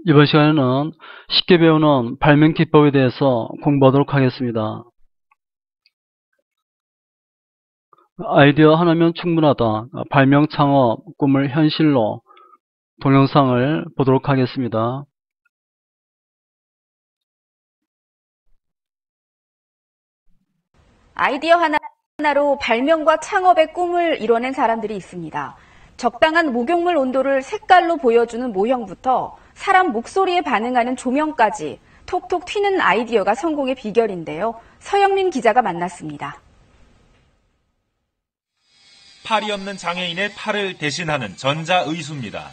이번 시간에는 쉽게 배우는 발명 기법에 대해서 공부하도록 하겠습니다. 아이디어 하나면 충분하다. 발명 창업 꿈을 현실로 동영상을 보도록 하겠습니다. 아이디어 하나로 발명과 창업의 꿈을 이뤄낸 사람들이 있습니다. 적당한 목욕물 온도를 색깔로 보여주는 모형부터 사람 목소리에 반응하는 조명까지 톡톡 튀는 아이디어가 성공의 비결인데요. 서영민 기자가 만났습니다. 팔이 없는 장애인의 팔을 대신하는 전자의수입니다.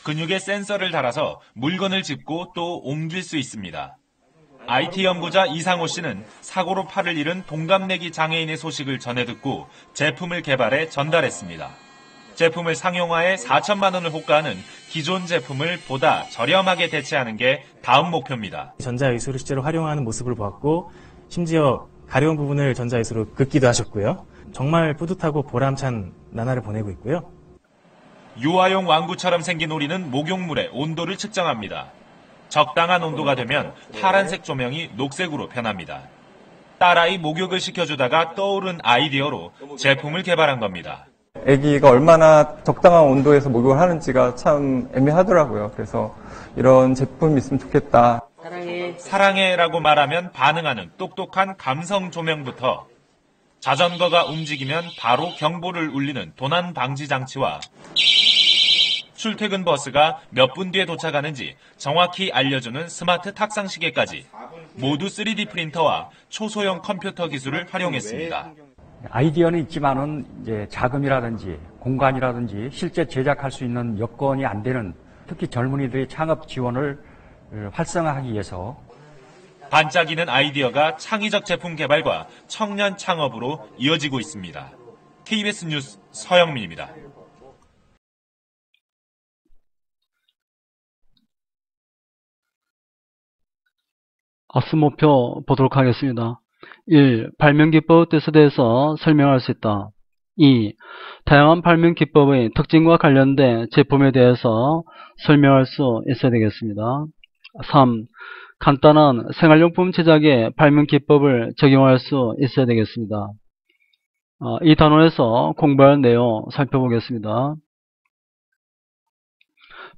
근육에 센서를 달아서 물건을 짚고 또 옮길 수 있습니다. IT 연구자 이상호 씨는 사고로 팔을 잃은 동갑내기 장애인의 소식을 전해 듣고 제품을 개발해 전달했습니다. 제품을 상용화해 4천만 원을 호가하는 기존 제품을 보다 저렴하게 대체하는 게 다음 목표입니다. 전자의수를 실제로 활용하는 모습을 보았고 심지어 가려운 부분을 전자의수로 긋기도 하셨고요. 정말 뿌듯하고 보람찬 나날을 보내고 있고요. 유아용 왕구처럼 생긴 오리는 목욕물의 온도를 측정합니다. 적당한 온도가 되면 파란색 조명이 녹색으로 변합니다. 딸아이 목욕을 시켜주다가 떠오른 아이디어로 제품을 개발한 겁니다. 아기가 얼마나 적당한 온도에서 목욕을 하는지가 참 애매하더라고요. 그래서 이런 제품이 있으면 좋겠다. 사랑해라고 말하면 반응하는 똑똑한 감성 조명부터 자전거가 움직이면 바로 경보를 울리는 도난 방지 장치와 출퇴근 버스가 몇 분 뒤에 도착하는지 정확히 알려주는 스마트 탁상 시계까지 모두 3D 프린터와 초소형 컴퓨터 기술을 활용했습니다. 아이디어는 있지만은 이제 자금이라든지 공간이라든지 실제 제작할 수 있는 여건이 안 되는 특히 젊은이들의 창업 지원을 활성화하기 위해서 반짝이는 아이디어가 창의적 제품 개발과 청년 창업으로 이어지고 있습니다. KBS 뉴스 서영민입니다. 학습 목표 보도록 하겠습니다. 1. 발명 기법 뜻에 대해서 설명할 수 있다. 2. 다양한 발명 기법의 특징과 관련된 제품에 대해서 설명할 수 있어야 되겠습니다. 3. 간단한 생활용품 제작에 발명 기법을 적용할 수 있어야 되겠습니다. 이 단원에서 공부할 내용 살펴보겠습니다.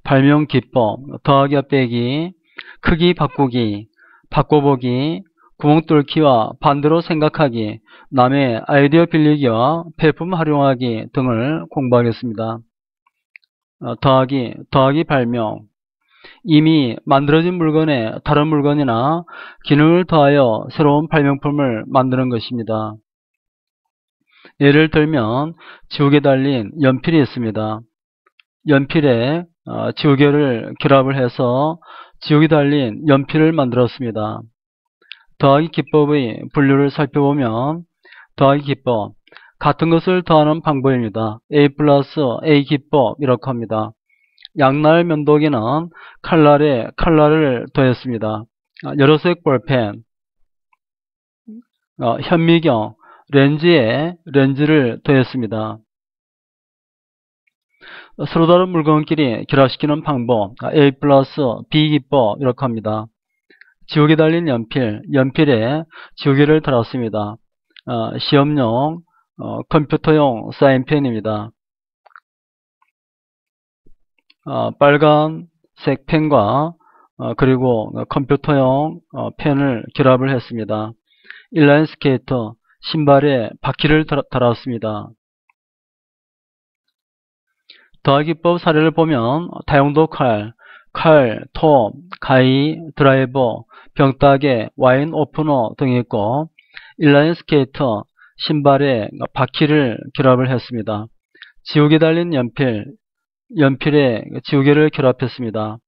발명 기법, 더하기와 빼기, 크기 바꾸기, 바꿔보기, 구멍 뚫기와 반대로 생각하기, 남의 아이디어 빌리기와 폐품 활용하기 등을 공부하겠습니다. 더하기 발명. 이미 만들어진 물건에 다른 물건이나 기능을 더하여 새로운 발명품을 만드는 것입니다. 예를 들면 지우개 달린 연필이 있습니다. 연필에 지우개를 결합을 해서 지우개 달린 연필을 만들었습니다. 더하기 기법의 분류를 살펴보면 더하기 기법, 같은 것을 더하는 방법입니다. A 플러스 A 기법 이렇게 합니다. 양날 면도기는 칼날에 칼날을 더했습니다. 여러색 볼펜, 현미경, 렌즈에 렌즈를 더했습니다. 서로 다른 물건끼리 결합시키는 방법, A 플러스 B 기법 이렇게 합니다. 지우개 달린 연필, 연필에 지우개를 달았습니다. 시험용 컴퓨터용 사인펜입니다. 빨간색 펜과 그리고 컴퓨터용 펜을 결합을 했습니다. 인라인 스케이터, 신발에 바퀴를 달았습니다. 더하기법 사례를 보면 다용도 칼, 톱, 가위, 드라이버, 병따개, 와인 오프너 등이 있고 인라인 스케이터, 신발에 바퀴를 결합을 했습니다. 지우개 달린 연필, 연필에 지우개를 결합했습니다.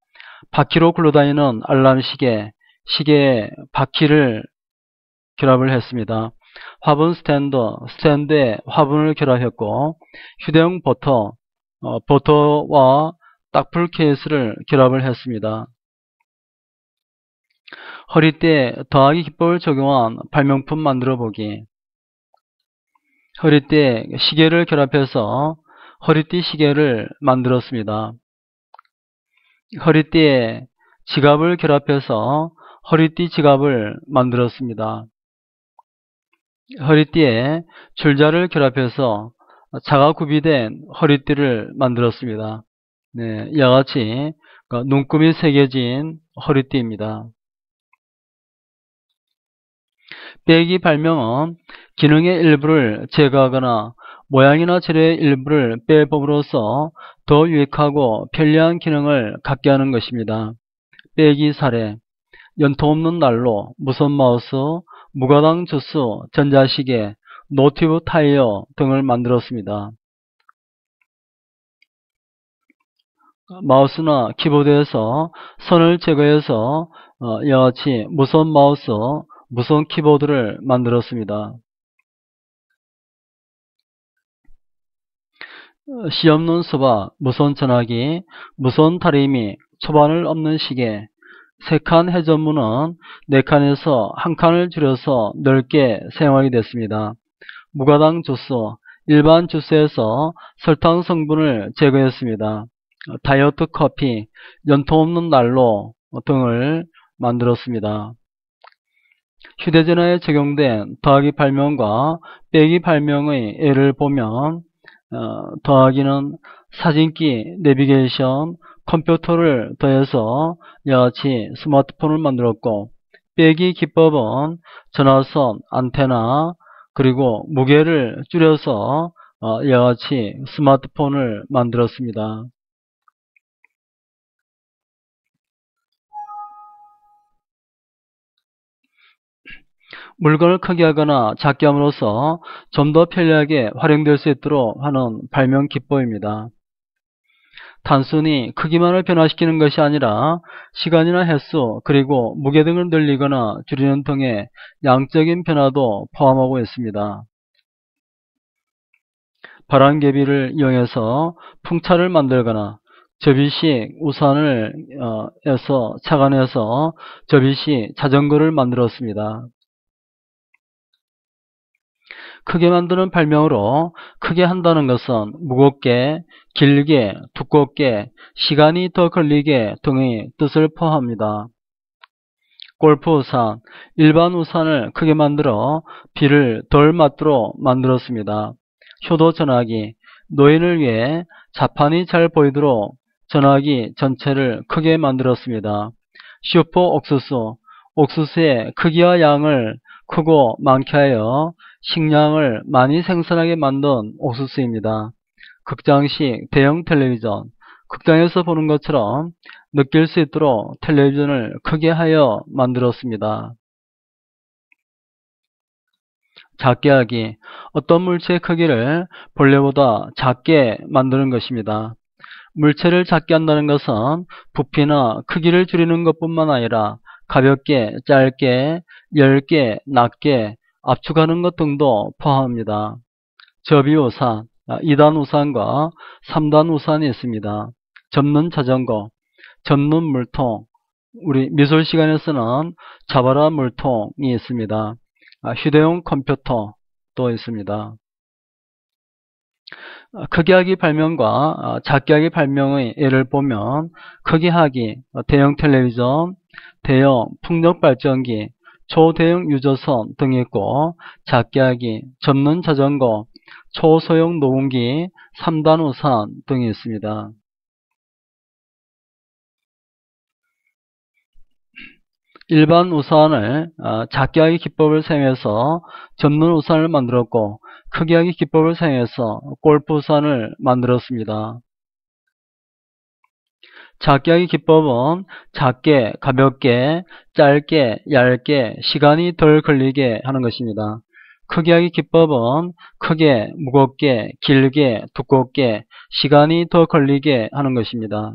바퀴로 굴러다니는 알람 시계, 시계에 바퀴를 결합을 했습니다. 화분 스탠드, 스탠드에 화분을 결합했고 휴대용 버터, 버터와 딱풀 케이스를 결합을 했습니다. 허리띠에 더하기 기법을 적용한 발명품 만들어보기. 허리띠에 시계를 결합해서 허리띠 시계를 만들었습니다. 허리띠에 지갑을 결합해서 허리띠 지갑을 만들었습니다. 허리띠에 줄자를 결합해서 자가 구비된 허리띠를 만들었습니다. 네, 이와 같이 눈금이 새겨진 허리띠입니다. 빼기 발명은 기능의 일부를 제거하거나 모양이나 재료의 일부를 빼봄으로써 더 유익하고 편리한 기능을 갖게 하는 것입니다. 빼기 사례: 연통 없는 난로, 무선 마우스, 무가당 주스, 전자시계, 노트북 타이어 등을 만들었습니다. 마우스나 키보드에서 선을 제거해서 이와 같이 무선 마우스, 무선 키보드를 만들었습니다. 시 없는 수박, 무선 전화기, 무선 다리미, 초반을 없는 시계, 3칸 회전문은 4칸에서 1칸을 줄여서 넓게 사용하게 됐습니다. 무가당 주스, 일반 주스에서 설탕 성분을 제거했습니다. 다이어트 커피, 연통 없는 난로 등을 만들었습니다. 휴대전화에 적용된 더하기 발명과 빼기 발명의 예를 보면 더하기는 사진기, 내비게이션, 컴퓨터를 더해서 이와 같이 스마트폰을 만들었고, 빼기 기법은 전화선, 안테나, 그리고 무게를 줄여서 이와 같이 스마트폰을 만들었습니다. 물건을 크게 하거나 작게 함으로써 좀 더 편리하게 활용될 수 있도록 하는 발명 기법입니다. 단순히 크기만을 변화시키는 것이 아니라 시간이나 횟수, 그리고 무게 등을 늘리거나 줄이는 등의 양적인 변화도 포함하고 있습니다. 바람개비를 이용해서 풍차를 만들거나 접이식 우산을 착안해서 접이식 자전거를 만들었습니다. 크게 만드는 발명으로 크게 한다는 것은 무겁게, 길게, 두껍게, 시간이 더 걸리게 등의 뜻을 포함합니다. 골프 우산, 일반 우산을 크게 만들어 비를 덜 맞도록 만들었습니다. 효도 전화기, 노인을 위해 자판이 잘 보이도록 전화기 전체를 크게 만들었습니다. 슈퍼 옥수수, 옥수수의 크기와 양을 크고 많게 하여 식량을 많이 생산하게 만든 옥수수입니다. 극장식 대형 텔레비전, 극장에서 보는 것처럼 느낄 수 있도록 텔레비전을 크게 하여 만들었습니다. 작게 하기, 어떤 물체의 크기를 본래보다 작게 만드는 것입니다. 물체를 작게 한다는 것은 부피나 크기를 줄이는 것뿐만 아니라 가볍게, 짧게, 얇게, 낮게 압축하는 것 등도 포함합니다. 접이우산, 2단 우산과 3단 우산이 있습니다. 접는 자전거, 접는 물통, 우리 미술 시간에서는 잡아라 물통이 있습니다. 휴대용 컴퓨터 또 있습니다. 크게 하기 발명과 작게 하기 발명의 예를 보면 크게 하기, 대형 텔레비전, 대형 풍력 발전기, 초대형 유조선 등이 있고, 작게 하기, 접는 자전거, 초소형 노온기, 3단 우산 등이 있습니다. 일반 우산을 작게 하기 기법을 사용해서 접는 우산을 만들었고, 크게 하기 기법을 사용해서 골프 우산을 만들었습니다. 작게 하기 기법은 작게, 가볍게, 짧게, 얇게, 시간이 덜 걸리게 하는 것입니다. 크게 하기 기법은 크게, 무겁게, 길게, 두껍게, 시간이 더 걸리게 하는 것입니다.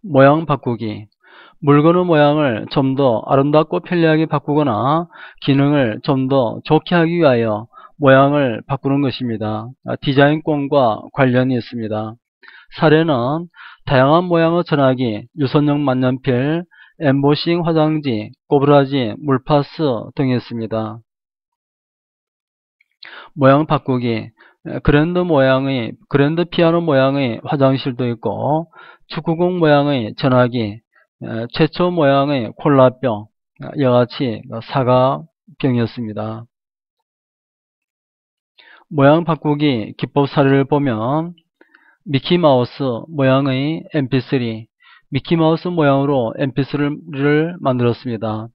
모양 바꾸기, 물건의 모양을 좀 더 아름답고 편리하게 바꾸거나 기능을 좀 더 좋게 하기 위하여 모양을 바꾸는 것입니다. 디자인권과 관련이 있습니다. 사례는 다양한 모양의 전화기, 유선용 만년필, 엠보싱 화장지, 꼬부라지, 물파스 등이 있습니다. 모양 바꾸기, 그랜드 피아노 모양의 화장실도 있고, 축구공 모양의 전화기, 최초 모양의 콜라병, 여같이 사각병이었습니다. 모양 바꾸기 기법 사례를 보면 미키마우스 모양의 mp3, 미키마우스 모양으로 mp3를 만들었습니다.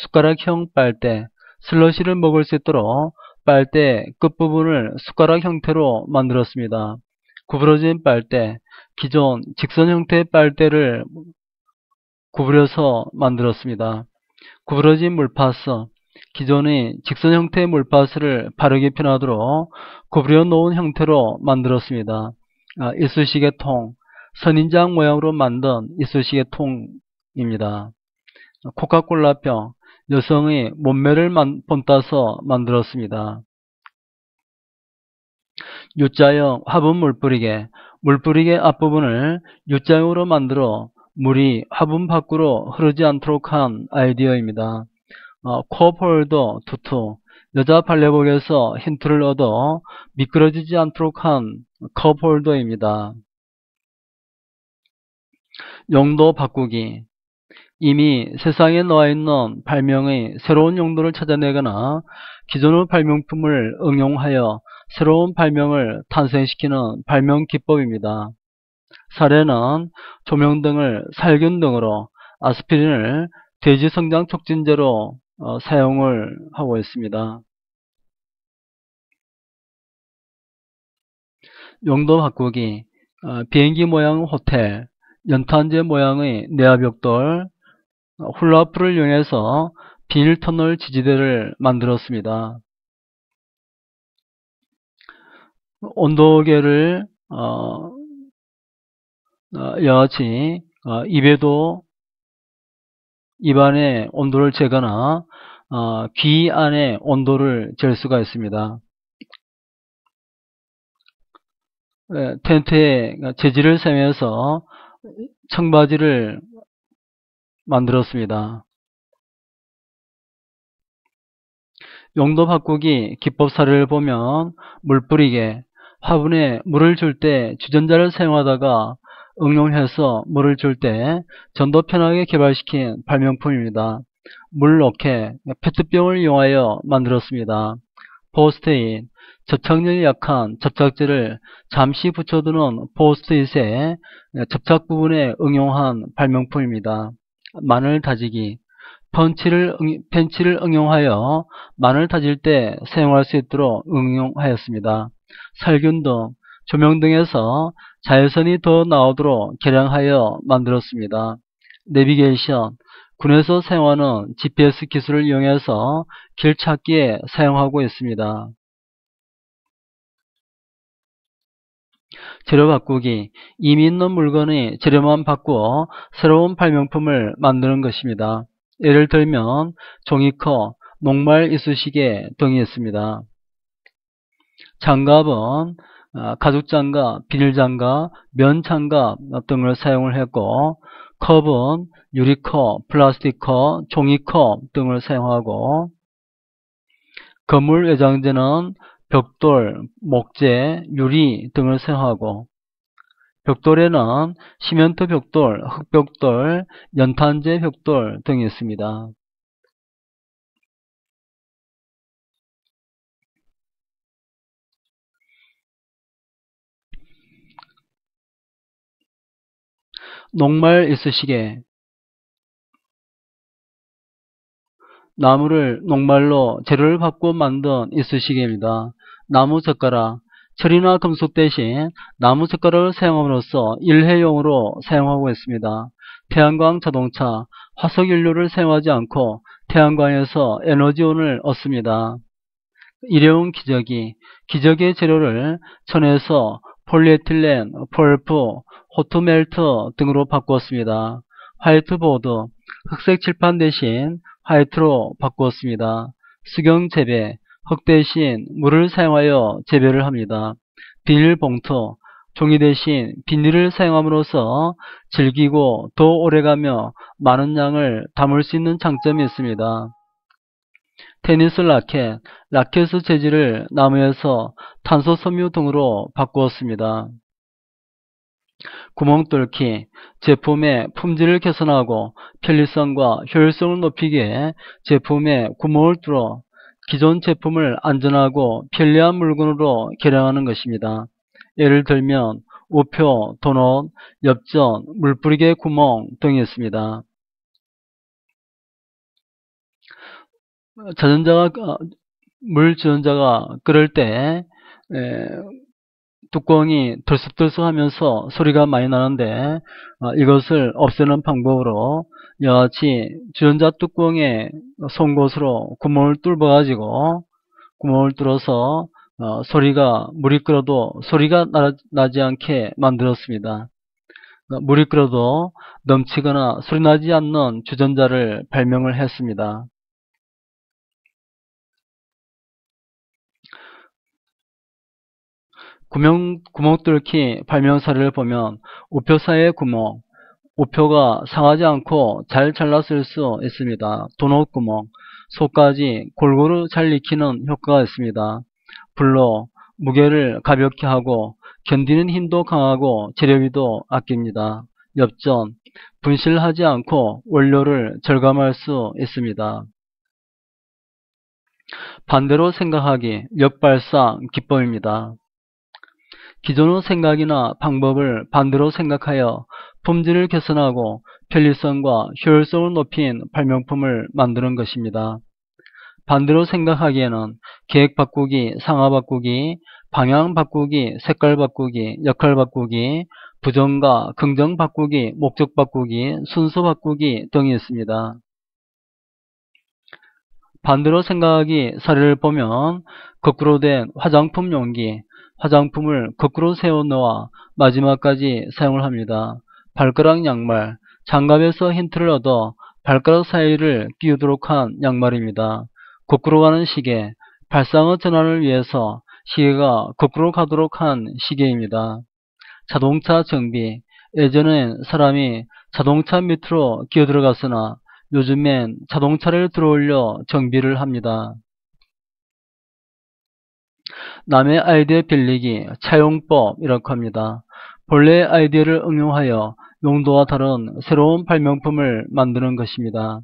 숟가락형 빨대, 슬러시를 먹을 수 있도록 빨대 끝부분을 숟가락 형태로 만들었습니다. 구부러진 빨대, 기존 직선 형태의 빨대를 구부려서 만들었습니다. 구부러진 물파스, 기존의 직선 형태의 물파스를 바르기 편하도록 구부려 놓은 형태로 만들었습니다. 이쑤시개 통, 선인장 모양으로 만든 이쑤시개 통입니다. 코카콜라병, 여성의 몸매를 본따서 만들었습니다. U자형 화분 물뿌리개, 물뿌리개 앞부분을 U자형으로 만들어 물이 화분 밖으로 흐르지 않도록 한 아이디어입니다. 컵홀더 투투, 여자 발레복에서 힌트를 얻어 미끄러지지 않도록 한 컵홀더입니다. 용도 바꾸기, 이미 세상에 나와있는 발명의 새로운 용도를 찾아내거나 기존의 발명품을 응용하여 새로운 발명을 탄생시키는 발명 기법입니다. 사례는 조명등을 살균 등으로, 아스피린을 돼지 성장 촉진제로 사용을 하고 있습니다. 용도 바꾸기, 비행기 모양 호텔, 연탄재 모양의 내화벽돌, 훌라후프를 이용해서 비닐 터널 지지대를 만들었습니다. 온도계를 여하치 입 안에 온도를 재거나 귀 안에 온도를 잴 수가 있습니다. 텐트에 재질을 사용해서 청바지를 만들었습니다. 용도 바꾸기 기법 사례를 보면 물뿌리개, 화분에 물을 줄 때 주전자를 사용하다가 응용해서 물을 줄 때 전도 편하게 개발시킨 발명품입니다. 물로켓, 페트병을 이용하여 만들었습니다. 포스트잇, 접착력이 약한 접착제를 잠시 붙여두는 포스트잇의 접착 부분에 응용한 발명품입니다. 마늘 다지기, 펜치를 응용하여 마늘 다질 때 사용할 수 있도록 응용하였습니다. 살균등, 조명등에서 자외선이 더 나오도록 개량하여 만들었습니다. 내비게이션, 군에서 사용하는 GPS 기술을 이용해서 길 찾기에 사용하고 있습니다. 재료 바꾸기, 이미 있는 물건의 재료만 바꾸어 새로운 발명품을 만드는 것입니다. 예를 들면 종이컵, 녹말 이쑤시개 등이 있습니다. 장갑은 가죽장갑, 비닐장갑, 면장갑 등을 사용을 했고, 컵은 유리컵, 플라스틱컵, 종이컵 등을 사용하고, 건물 외장재는 벽돌, 목재, 유리 등을 사용하고, 벽돌에는 시멘트 벽돌, 흙벽돌, 연탄재 벽돌 등이 있습니다. 녹말 이쑤시개, 나무를 녹말로 재료를 바꾸어 만든 이쑤시개입니다. 나무젓가락, 철이나 금속 대신 나무젓가락을 사용함으로써 일회용으로 사용하고 있습니다. 태양광 자동차, 화석연료를 사용하지 않고 태양광에서 에너지원을 얻습니다. 일회용 기저귀, 기저귀의 재료를 천에서 폴리에틸렌, 펄프, 호트멜트 등으로 바꾸었습니다. 화이트보드, 흑색 칠판 대신 화이트로 바꾸었습니다. 수경 재배, 흙 대신 물을 사용하여 재배를 합니다. 비닐봉투, 종이 대신 비닐을 사용함으로써 질기고 더 오래가며 많은 양을 담을 수 있는 장점이 있습니다. 테니스 라켓, 라켓의 재질을 나무에서 탄소 섬유 등으로 바꾸었습니다. 구멍 뚫기, 제품의 품질을 개선하고 편리성과 효율성을 높이기 위해 제품에 구멍을 뚫어 기존 제품을 안전하고 편리한 물건으로 개량하는 것입니다. 예를 들면 우표, 도넛, 엽전, 물뿌리개 구멍 등이 있습니다. 물 주전자가 끓을 때 뚜껑이 들썩들썩하면서 소리가 많이 나는데 이것을 없애는 방법으로 이와 같이 주전자 뚜껑에 송곳으로 구멍을 뚫어서 물이 끓어도 소리가 나지 않게 만들었습니다. 물이 끓어도 넘치거나 소리 나지 않는 주전자를 발명을 했습니다. 구멍 뚫기 발명 사례를 보면 우표 사이의 구멍, 우표가 상하지 않고 잘 잘랐을 수 있습니다. 도넛 구멍, 속까지 골고루 잘 익히는 효과가 있습니다. 불로 무게를 가볍게 하고 견디는 힘도 강하고 재료비도 아낍니다. 엽전, 분실하지 않고 원료를 절감할 수 있습니다. 반대로 생각하기, 역발상 기법입니다. 기존의 생각이나 방법을 반대로 생각하여 품질을 개선하고 편리성과 효율성을 높인 발명품을 만드는 것입니다. 반대로 생각하기에는 계획 바꾸기, 상하 바꾸기, 방향 바꾸기, 색깔 바꾸기, 역할 바꾸기, 부정과 긍정 바꾸기, 목적 바꾸기, 순서 바꾸기 등이 있습니다. 반대로 생각하기 사례를 보면 거꾸로 된 화장품 용기, 화장품을 거꾸로 세워 놓아 마지막까지 사용을 합니다. 발가락 양말, 장갑에서 힌트를 얻어 발가락 사이를 끼우도록 한 양말입니다. 거꾸로 가는 시계, 발상의 전환을 위해서 시계가 거꾸로 가도록 한 시계입니다. 자동차 정비, 예전엔 사람이 자동차 밑으로 기어 들어갔으나 요즘엔 자동차를 들어올려 정비를 합니다. 남의 아이디어 빌리기, 차용법 이렇게 합니다. 본래의 아이디어를 응용하여 용도와 다른 새로운 발명품을 만드는 것입니다.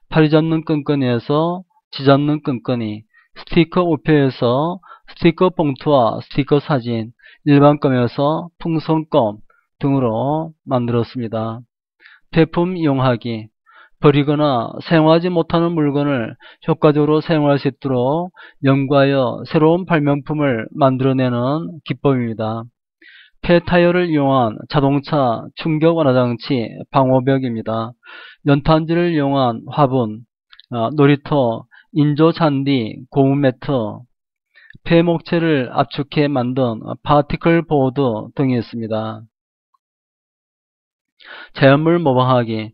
파리 잡는 끈끈이에서 지 잡는 끈끈이, 스티커 우표에서 스티커 봉투와 스티커 사진, 일반 껌에서 풍선껌 등으로 만들었습니다. 폐품 이용하기, 버리거나 사용하지 못하는 물건을 효과적으로 사용할 수 있도록 연구하여 새로운 발명품을 만들어내는 기법입니다. 폐타이어를 이용한 자동차 충격 완화장치 방호벽입니다. 연탄재를 이용한 화분, 놀이터, 인조 잔디, 고무 매트, 폐목재를 압축해 만든 파티클 보드 등이 있습니다. 자연물 모방하기,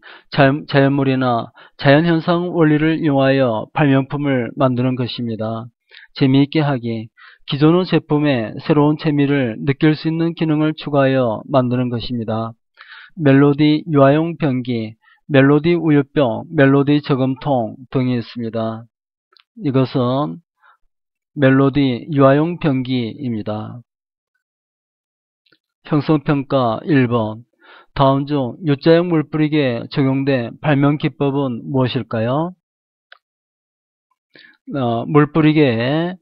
자연물이나 자연현상 원리를 이용하여 발명품을 만드는 것입니다. 재미있게 하기, 기존의 제품에 새로운 재미를 느낄 수 있는 기능을 추가하여 만드는 것입니다. 멜로디 유아용 변기, 멜로디 우유병, 멜로디 저금통 등이 있습니다. 이것은 멜로디 유아용 변기입니다. 형성평가 1번. 다음 중 U자형 물뿌리기에 적용된 발명 기법은 무엇일까요? 물뿌리기에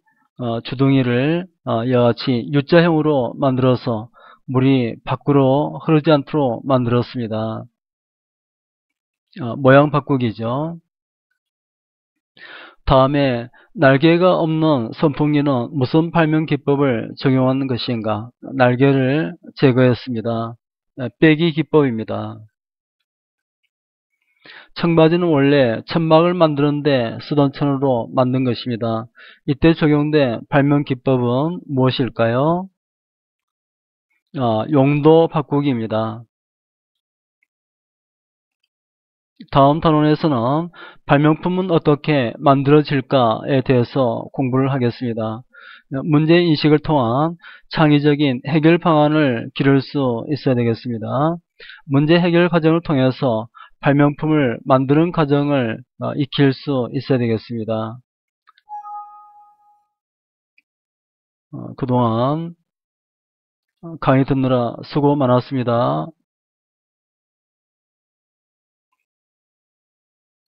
주둥이를 이와 같이 U자형으로 만들어서 물이 밖으로 흐르지 않도록 만들었습니다. 모양 바꾸기죠. 다음에 날개가 없는 선풍기는 무슨 발명 기법을 적용하는 것인가? 날개를 제거했습니다. 빼기 기법입니다. 청바지는 원래 천막을 만드는데 쓰던 천으로 만든 것입니다. 이때 적용된 발명 기법은 무엇일까요? 용도 바꾸기입니다. 다음 단원에서는 발명품은 어떻게 만들어질까에 대해서 공부를 하겠습니다. 문제인식을 통한 창의적인 해결 방안을 기를 수 있어야 되겠습니다. 문제 해결 과정을 통해서 발명품을 만드는 과정을 익힐 수 있어야 되겠습니다. 그동안 강의 듣느라 수고 많았습니다.